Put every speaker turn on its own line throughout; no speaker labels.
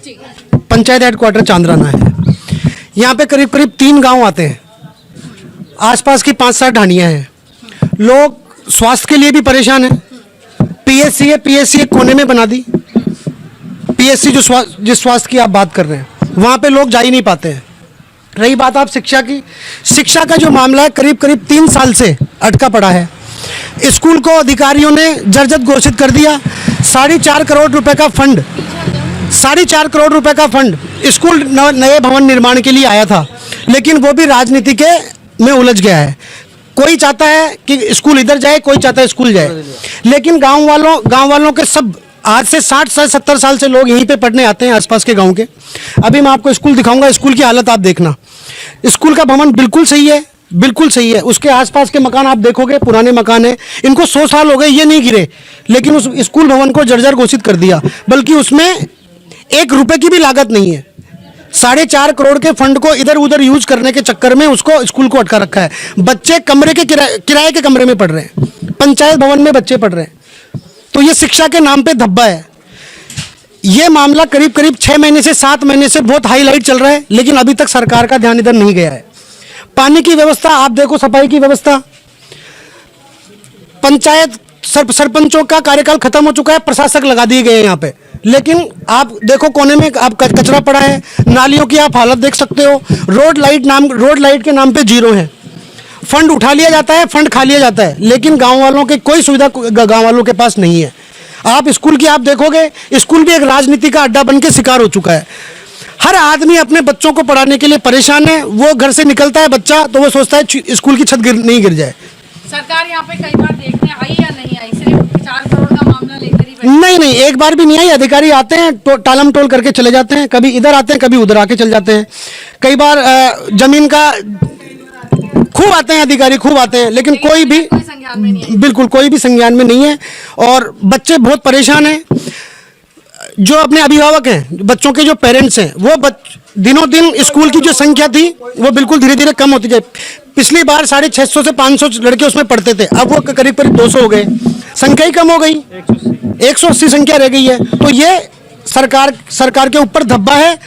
Panchayat headquarter चांद्राना है। यहाँ पे करीब करीब 3 गांव आते हैं, आसपास की 5-7 ढाणियाँ हैं। लोग स्वास्थ्य के लिए भी परेशान हैं। पीएससी है, पीएससी एक कोने में बना दी। पीएससी जिस स्वास्थ्य की आप बात कर रहे हैं, वहाँ पे लोग जा ही नहीं पाते हैं। रही बात आप शिक्षा की, शिक्षा का जो मामला है करीब करीब 3 साल से अटका पड़ा है। स्कूल को अधिकारियों ने जर्जर घोषित कर दिया। 4.5 करोड़ रुपए का फंड, 4.5 करोड़ रुपए का फंड स्कूल नए भवन निर्माण के लिए आया था, लेकिन वो भी राजनीति के में उलझ गया है। कोई चाहता है कि स्कूल इधर जाए, कोई चाहता है स्कूल जाए, लेकिन गांव वालों के सब आज से 60-70 साल से लोग यहीं पे पढ़ने आते हैं, आसपास के गांव के। अभी मैं आपको स्कूल दिखाऊंगा, स्कूल की हालत आप देखना। स्कूल का भवन बिल्कुल सही है, बिल्कुल सही है। उसके आसपास के मकान आप देखोगे पुराने मकान है, इनको 100 साल हो गए, ये नहीं गिरे, लेकिन उस स्कूल भवन को जर्जर घोषित कर दिया। बल्कि उसमें 1 रुपए की भी लागत नहीं है। 4.5 करोड़ के फंड को इधर उधर यूज करने के चक्कर में उसको स्कूल को अटका रखा है। बच्चे कमरे के किराए के कमरे में पढ़ रहे हैं, पंचायत भवन में बच्चे पढ़ रहे हैं। तो ये शिक्षा के नाम पे धब्बा है। ये मामला करीब करीब 6 महीने से 7 महीने से बहुत हाईलाइट चल रहा है, लेकिन अभी तक सरकार का ध्यान इधर नहीं गया है। पानी की व्यवस्था आप देखो, सफाई की व्यवस्था, पंचायत सरपंचों का कार्यकाल खत्म हो चुका है, प्रशासक लगा दिए गए हैं यहाँ पे। लेकिन आप देखो कोने में आप कचरा पड़ा है, नालियों की आप हालत देख सकते हो। रोड लाइट के नाम पे 0 है। फंड उठा लिया जाता है, फंड खा लिया जाता है, लेकिन गांव वालों के कोई सुविधा गांव वालों के पास नहीं है। आप स्कूल की आप देखोगे, स्कूल भी एक राजनीति का अड्डा बन के शिकार हो चुका है। हर आदमी अपने बच्चों को पढ़ाने के लिए परेशान है। वो घर से निकलता है बच्चा तो वो सोचता है स्कूल की छत नहीं गिर जाए।
सरकार यहाँ पे कई बार देखने आई या नहीं आई? सिर्फ 4 करोड़ का मामला लेकर ही
नहीं, एक बार भी नहीं आई। अधिकारी आते हैं तो टालम टोल करके चले जाते हैं, कभी इधर आते हैं, कभी उधर आके चले जाते हैं। कई बार जमीन का खूब आते हैं अधिकारी, खूब आते हैं, लेकिन कोई भी बिल्कुल कोई भी संज्ञान में नहीं है। और बच्चे बहुत परेशान हैं। जो अपने अभिभावक हैं, बच्चों के जो पेरेंट्स हैं, वो दिनों दिन स्कूल की जो संख्या थी वो बिल्कुल धीरे धीरे कम होती जाए। पिछली बार 650 से 500 लड़के उसमें पढ़ते थे, अब वो करीब करीब 200 हो गए। संख्या ही कम हो गई, 180 संख्या रह गई है। तो ये सरकार के ऊपर धब्बा है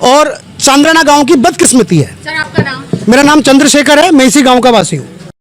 और चांद्राना गांव की बदकिस्मती है।
सर, आपका नाम?
मेरा नाम चंद्रशेखर है, मैं इसी गांव का वासी हूँ।